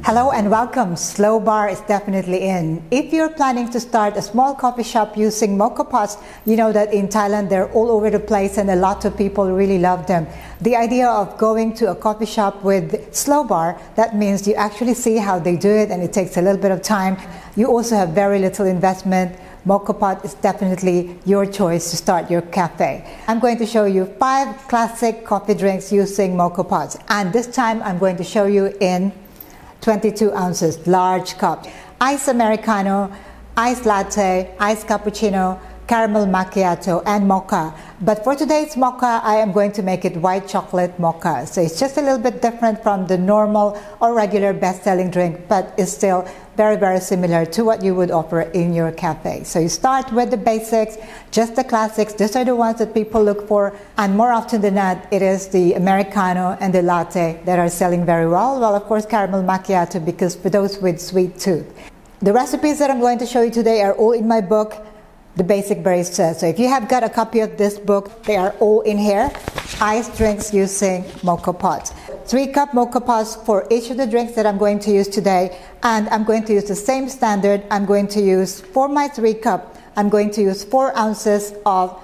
Hello and welcome. Slow bar is definitely in. If you're planning to start a small coffee shop using mocha pots, you know that in Thailand they're all over the place and a lot of people really love them. The idea of going to a coffee shop with slow bar, that means you actually see how they do it and it takes a little bit of time. You also have very little investment. Mocha pot is definitely your choice to start your cafe. I'm going to show you 5 classic coffee drinks using mocha pots, and this time I'm going to show you in 22 ounces, large cup. Iced Americano, iced latte, iced cappuccino, caramel macchiato, and mocha. But for today's mocha, I am going to make it white chocolate mocha. So it's just a little bit different from the normal or regular best-selling drink, but it's still very, very similar to what you would offer in your cafe. So you start with the basics, just the classics. These are the ones that people look for, and more often than not, it is the Americano and the latte that are selling very well. Well, of course, caramel macchiato, because for those with sweet tooth. The recipes that I'm going to show you today are all in my book, The Basic Barista. So if you have got a copy of this book, they are all in here. Iced drinks using mocha pots. 3-cup mocha pots for each of the drinks that I'm going to use today, and I'm going to use the same standard. I'm going to use, for my 3-cup, I'm going to use 4 ounces of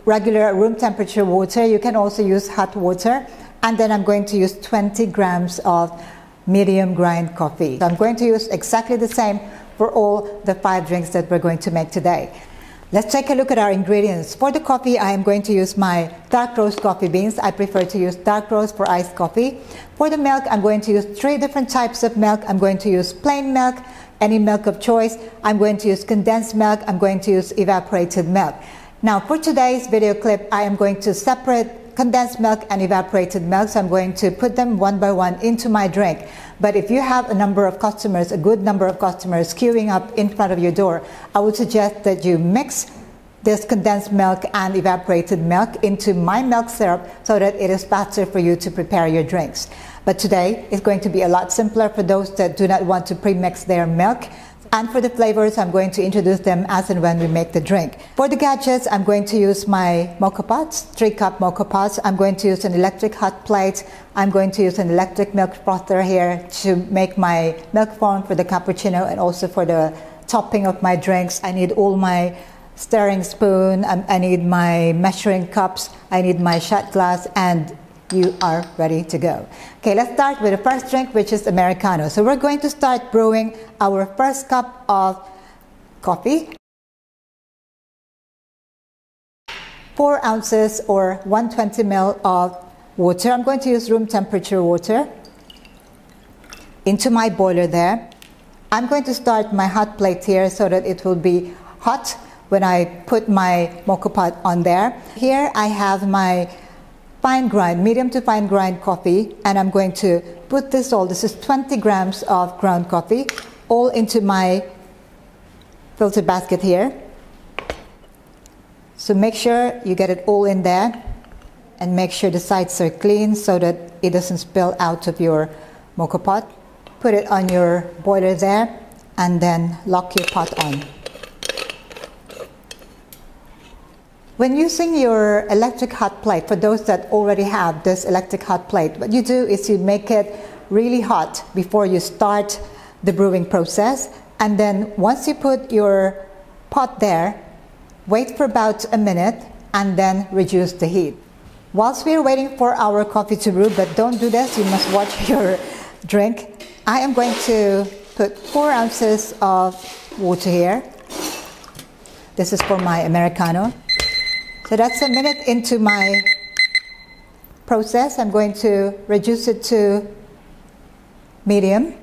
regular room temperature water. You can also use hot water, and then I'm going to use 20 grams of medium grind coffee. So I'm going to use exactly the same for all the 5 drinks that we're going to make today. Let's take a look at our ingredients. For the coffee, I am going to use my dark roast coffee beans. I prefer to use dark roast for iced coffee. For the milk, I'm going to use 3 different types of milk. I'm going to use plain milk, any milk of choice. I'm going to use condensed milk. I'm going to use evaporated milk. Now, for today's video clip, I am going to separate condensed milk and evaporated milk, so I'm going to put them one by one into my drink. But if you have a number of customers, a good number of customers queuing up in front of your door, I would suggest that you mix this condensed milk and evaporated milk into my milk syrup so that it is faster for you to prepare your drinks. But today is going to be a lot simpler for those that do not want to pre-mix their milk. And for the flavors, I'm going to introduce them as and when we make the drink. For the gadgets, I'm going to use my mocha pots, 3-cup mocha pots. I'm going to use an electric hot plate. I'm going to use an electric milk frother here to make my milk foam for the cappuccino and also for the topping of my drinks. I need all my stirring spoon. I need my measuring cups. I need my shot glass, and you are ready to go. Okay, let's start with the first drink, which is Americano. So we're going to start brewing our first cup of coffee. 4 ounces or 120 ml of water. I'm going to use room temperature water into my boiler there. I'm going to start my hot plate here so that it will be hot when I put my mocha pot on there. Here I have my fine grind, medium to fine grind coffee, and I'm going to put this is 20 grams of ground coffee, all into my filter basket here. So make sure you get it all in there and make sure the sides are clean so that it doesn't spill out of your mocha pot. Put it on your boiler there and then lock your pot on. When using your electric hot plate, for those that already have this electric hot plate, what you do is you make it really hot before you start the brewing process. And then once you put your pot there, wait for about a minute and then reduce the heat. Whilst we are waiting for our coffee to brew, but don't do this, you must watch your drink, I am going to put 4 ounces of water here. This is for my Americano. So that's a minute into my process. I'm going to reduce it to medium.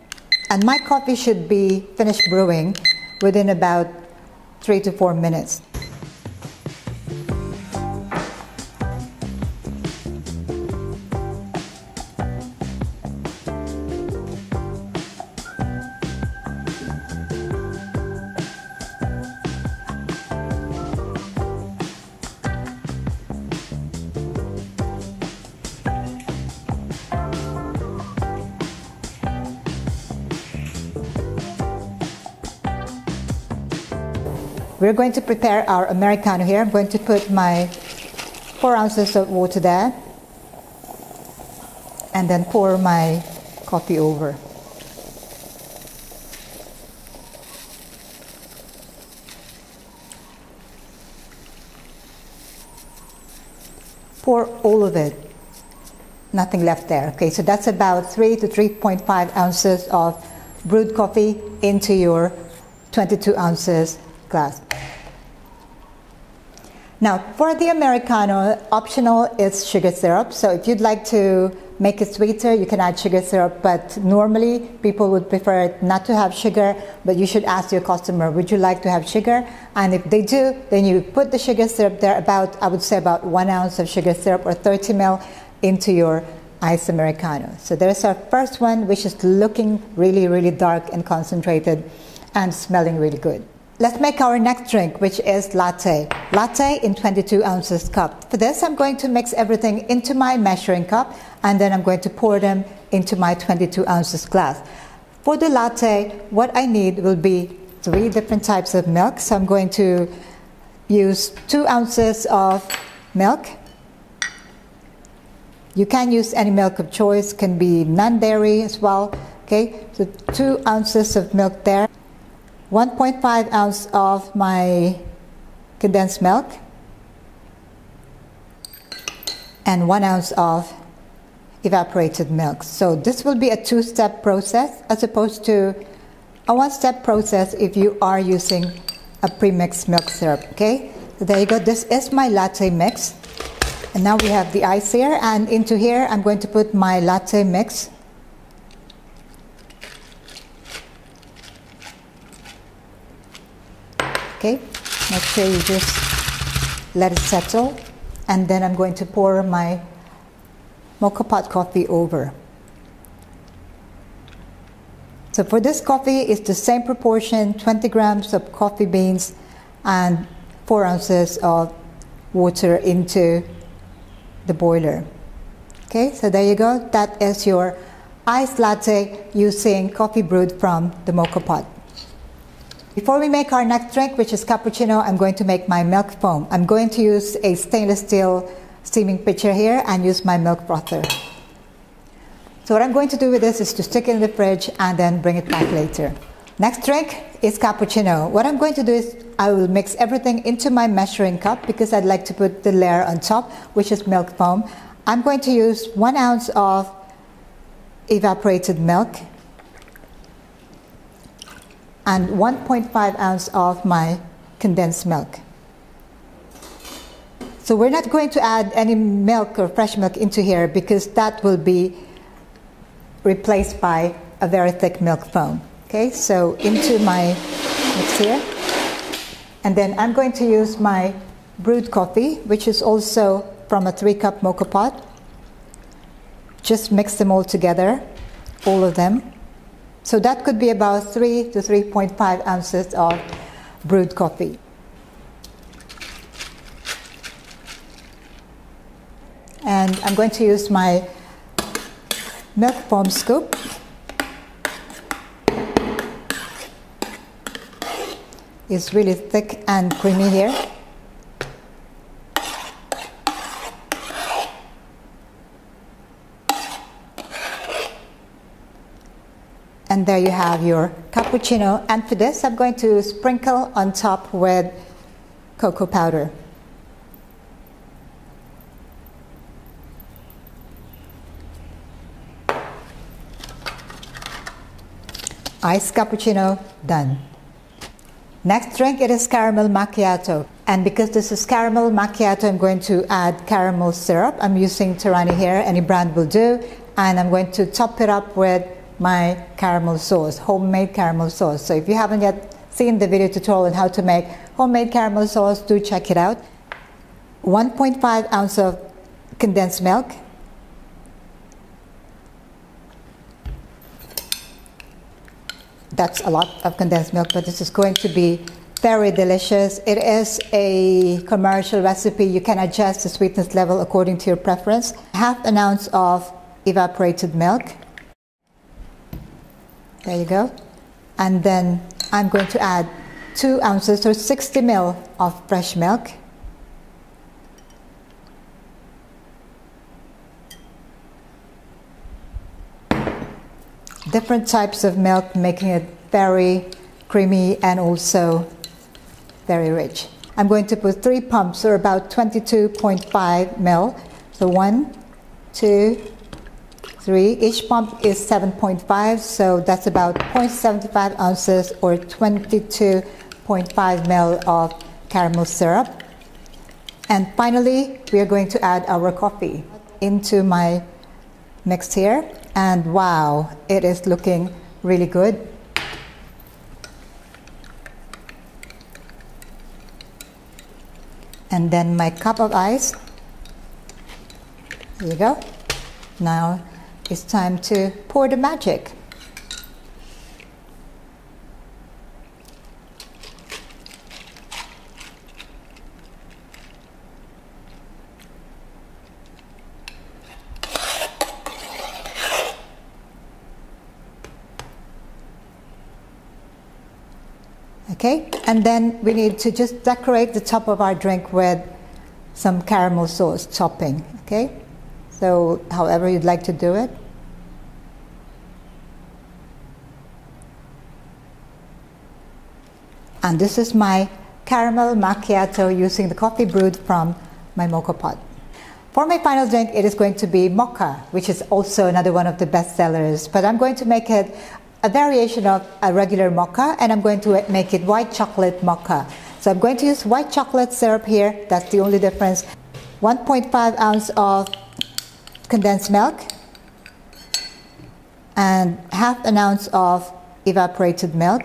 And my coffee should be finished brewing within about 3 to 4 minutes. We're going to prepare our Americano here. I'm going to put my 4 ounces of water there and then pour my coffee over. Pour all of it. Nothing left there. Okay, so that's about 3 to 3.5 ounces of brewed coffee into your 22 ounces glass. Now, for the Americano, optional is sugar syrup. So if you'd like to make it sweeter, you can add sugar syrup, but normally people would prefer not to have sugar, but you should ask your customer, would you like to have sugar? And if they do, then you put the sugar syrup there, about, I would say about 1 ounce of sugar syrup or 30 ml into your iced Americano. So there's our first one, which is looking really, really dark and concentrated and smelling really good. Let's make our next drink, which is latte. Latte in 22 ounces cup. For this, I'm going to mix everything into my measuring cup, and then I'm going to pour them into my 22 ounces glass. For the latte, what I need will be 3 different types of milk. So I'm going to use 2 ounces of milk. You can use any milk of choice, can be non-dairy as well. Okay, so 2 ounces of milk there. 1.5 ounce of my condensed milk, and 1 ounce of evaporated milk. So this will be a 2-step process as opposed to a 1-step process if you are using a pre-mixed milk syrup. Okay, so there you go. This is my latte mix, and now we have the ice here, and into here I'm going to put my latte mix. Okay, make sure you just let it settle, and then I'm going to pour my mocha pot coffee over. So for this coffee, it's the same proportion, 20 grams of coffee beans and 4 ounces of water into the boiler. Okay, so there you go. That is your iced latte using coffee brewed from the mocha pot. Before we make our next drink, which is cappuccino, I'm going to make my milk foam. I'm going to use a stainless steel steaming pitcher here and use my milk frother. So what I'm going to do with this is to stick it in the fridge and then bring it back later. Next drink is cappuccino. What I'm going to do is I will mix everything into my measuring cup because I'd like to put the layer on top, which is milk foam. I'm going to use 1 ounce of evaporated milk and 1.5 ounce of my condensed milk. So we're not going to add any milk or fresh milk into here because that will be replaced by a very thick milk foam. Okay, so into my mix here. And then I'm going to use my brewed coffee, which is also from a 3-cup mocha pot. Just mix them all together, all of them. So that could be about 3 to 3.5 ounces of brewed coffee. And I'm going to use my milk foam scoop. It's really thick and creamy here. And there you have your cappuccino. And for this, I'm going to sprinkle on top with cocoa powder. Iced cappuccino done. Next drink, it is caramel macchiato. And because this is caramel macchiato, I'm going to add caramel syrup. I'm using Terani here, any brand will do. And I'm going to top it up with my caramel sauce, homemade caramel sauce. So if you haven't yet seen the video tutorial on how to make homemade caramel sauce, do check it out. 1.5 ounce of condensed milk. That's a lot of condensed milk, but this is going to be very delicious. It is a commercial recipe. You can adjust the sweetness level according to your preference. Half an ounce of evaporated milk. There you go. And then I'm going to add 2 ounces or 60 ml of fresh milk. Different types of milk, making it very creamy and also very rich. I'm going to put 3 pumps or about 22.5 ml So 1, 2, 3. Each pump is 7.5, so that's about 0.75 ounces or 22.5 ml of caramel syrup. And finally, we are going to add our coffee into my mix here. And wow, it is looking really good. And then my cup of ice. There you go. Now it's time to pour the magic. Okay, and then we need to just decorate the top of our drink with some caramel sauce topping. Okay, so however you'd like to do it. And this is my caramel macchiato using the coffee brewed from my mocha pot. For my final drink, it is going to be mocha, which is also another one of the best sellers, but I'm going to make it a variation of a regular mocha, and I'm going to make it white chocolate mocha. So I'm going to use white chocolate syrup here. That's the only difference. 1.5 ounce of condensed milk and half an ounce of evaporated milk,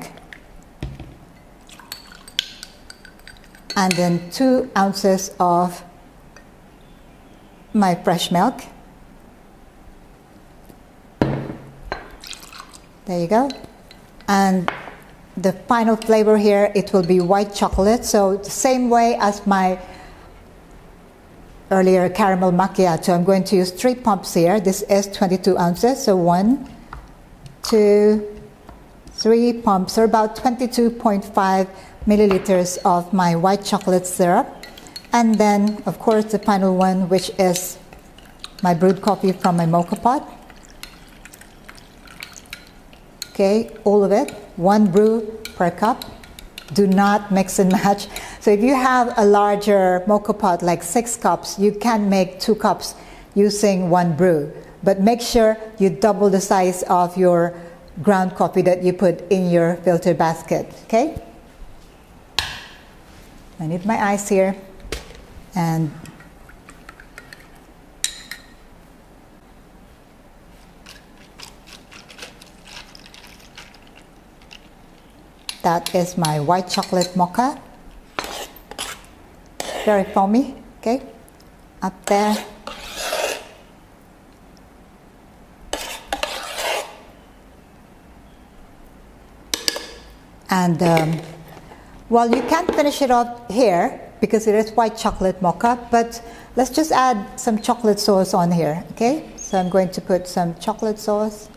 and then 2 ounces of my fresh milk. There you go. And the final flavor here, it will be white chocolate. So the same way as my earlier caramel macchiato, I'm going to use 3 pumps here. This is 22 ounces. So 1, 2, 3 pumps, or about 22.5 milliliters of my white chocolate syrup. And then, of course, the final one, which is my brewed coffee from my mocha pot. Okay, all of it, 1 brew per cup. Do not mix and match. So if you have a larger mocha pot, like 6 cups, you can make 2 cups using 1 brew. But make sure you double the size of your ground coffee that you put in your filter basket, okay? I need my ice here. And that is my white chocolate mocha. Very foamy, okay? Up there. And well, you can't finish it off here because it is white chocolate mocha, but let's just add some chocolate sauce on here, okay? So I'm going to put some chocolate sauce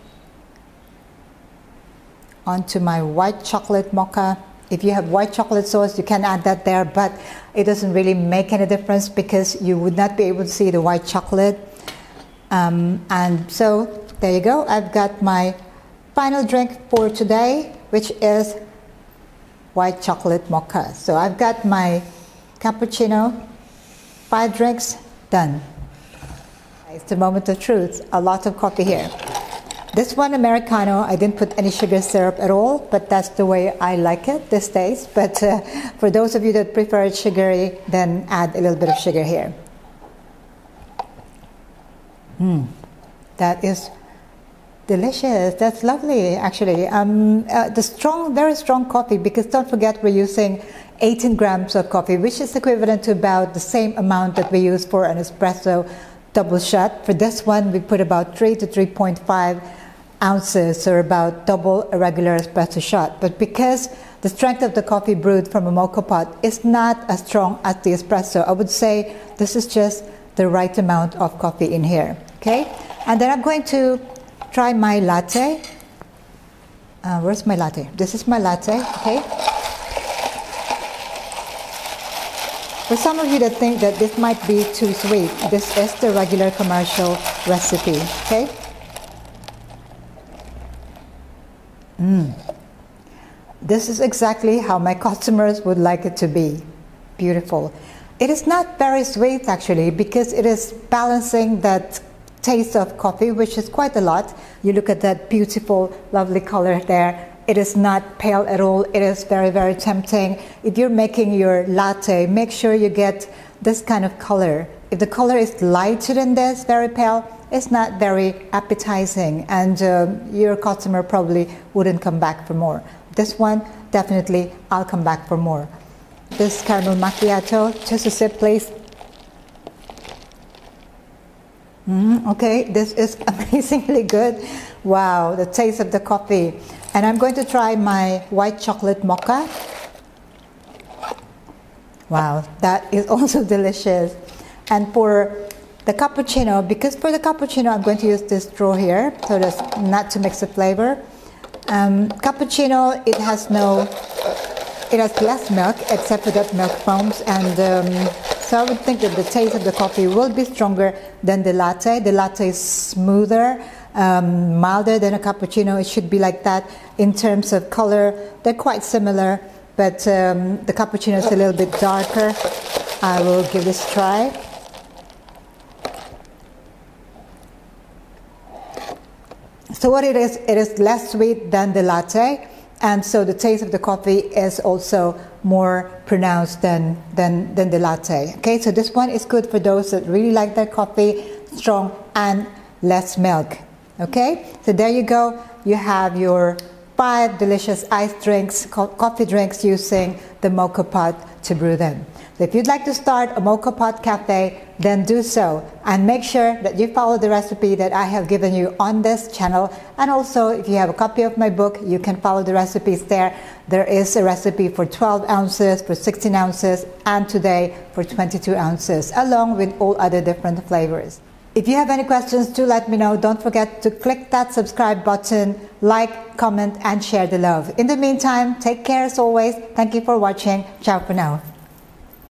onto my white chocolate mocha. If you have white chocolate sauce, you can add that there, but it doesn't really make any difference because you would not be able to see the white chocolate. And so there you go. I've got my final drink for today, which is white chocolate mocha. So I've got my cappuccino, 5 drinks, done. It's the moment of truth. A lot of coffee here. This one, Americano, I didn't put any sugar syrup at all, but that's the way I like it these days. But for those of you that prefer it sugary, then add a little bit of sugar here. That is delicious. That's lovely, actually. The strong, very strong coffee, because don't forget we're using 18 grams of coffee, which is equivalent to about the same amount that we use for an espresso double shot. For this one, we put about 3 to 3.5 ounces, or about double a regular espresso shot. But because the strength of the coffee brewed from a mocha pot is not as strong as the espresso, I would say this is just the right amount of coffee in here. Okay, and then I'm going to try my latte. Where's my latte? This is my latte. Okay. For some of you that think that this might be too sweet, this is the regular commercial recipe. Okay. This is exactly how my customers would like it to be. Beautiful. It is not very sweet actually, because it is balancing that taste of coffee, which is quite a lot. You look at that beautiful, lovely color there. It is not pale at all. It is very, very tempting. If you're making your latte, make sure you get this kind of color. If the color is lighter than this, very pale, it's not very appetizing, and your customer probably wouldn't come back for more. This one, definitely, I'll come back for more. This caramel macchiato, just a sip, please. Okay, this is amazingly good. Wow, the taste of the coffee. And I'm going to try my white chocolate mocha. Wow, that is also delicious. And for the cappuccino, because for the cappuccino I'm going to use this straw here, so that's not to mix the flavor. Cappuccino, it has less milk, except for that milk foams, and so I would think that the taste of the coffee will be stronger than the latte. The latte is smoother, milder than a cappuccino. It should be like that. In terms of color, they're quite similar, but the cappuccino is a little bit darker. I will give this a try. So what it is less sweet than the latte, and so the taste of the coffee is also more pronounced than the latte. Okay, so this one is good for those that really like their coffee strong and less milk. Okay, so there you go. You have your 5 delicious iced drinks, coffee drinks, using the Moka pot to brew them. So if you'd like to start a Moka pot cafe, then do so, and make sure that you follow the recipe that I have given you on this channel. And also, if you have a copy of my book, you can follow the recipes there. There is a recipe for 12 ounces, for 16 ounces, and today for 22 ounces, along with all other different flavors. If you have any questions, do let me know. Don't forget to click that subscribe button, like, comment, and share the love. In the meantime, take care as always. Thank you for watching. Ciao for now.